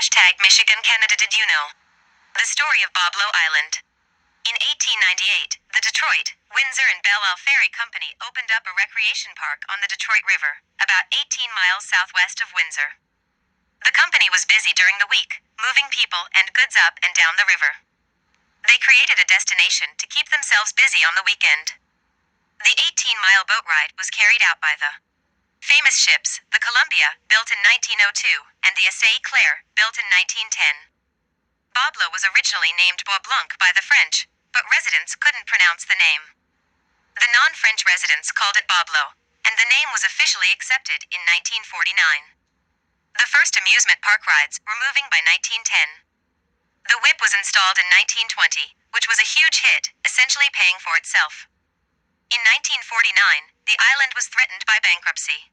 Hashtag Michigan Canada. Did you know? The story of Boblo Island. In 1898, the Detroit, Windsor and Belle Ferry Company opened up a recreation park on the Detroit River, about 18 miles southwest of Windsor. The company was busy during the week, moving people and goods up and down the river. They created a destination to keep themselves busy on the weekend. The 18-mile boat ride was carried out by the famous ships, the Columbia, built in 1902, and the Essai Claire, built in 1910. Boblo was originally named Bois Blanc by the French, but residents couldn't pronounce the name. The non-French residents called it Boblo, and the name was officially accepted in 1949. The first amusement park rides were moving by 1910. The whip was installed in 1920, which was a huge hit, essentially paying for itself. In 1949, the island was threatened by bankruptcy.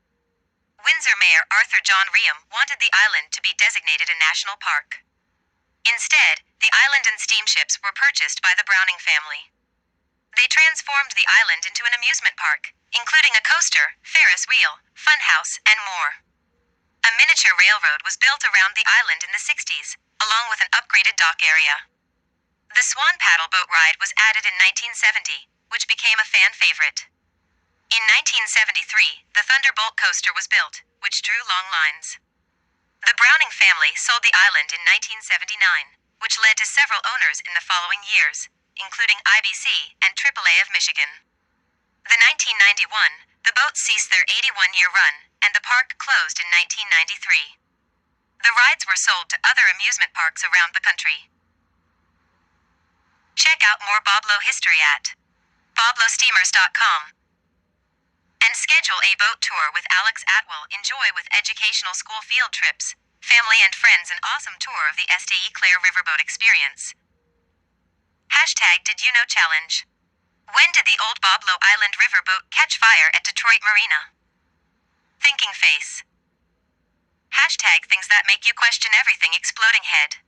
Windsor Mayor Arthur John Rheum wanted the island to be designated a national park. Instead, the island and steamships were purchased by the Browning family. They transformed the island into an amusement park, including a coaster, Ferris wheel, funhouse, and more. A miniature railroad was built around the island in the 60s, along with an upgraded dock area. The Swan Paddle boat ride was added in 1970, which became a fan favorite. In 1973, the Thunderbolt coaster was built, which drew long lines. The Browning family sold the island in 1979, which led to several owners in the following years, including IBC and AAA of Michigan. The 1991, the boats ceased their 81-year run, and the park closed in 1993. The rides were sold to other amusement parks around the country. Check out more Boblo history at BobloSteamers.com. And schedule a boat tour with Alex Atwell. Enjoy with educational school field trips, family and friends, an awesome tour of the Essai Claire riverboat experience. Hashtag Did You Know Challenge. When did the old Boblo Island riverboat catch fire at Detroit Marina? Thinking face. Hashtag Things That Make You Question Everything. Exploding head.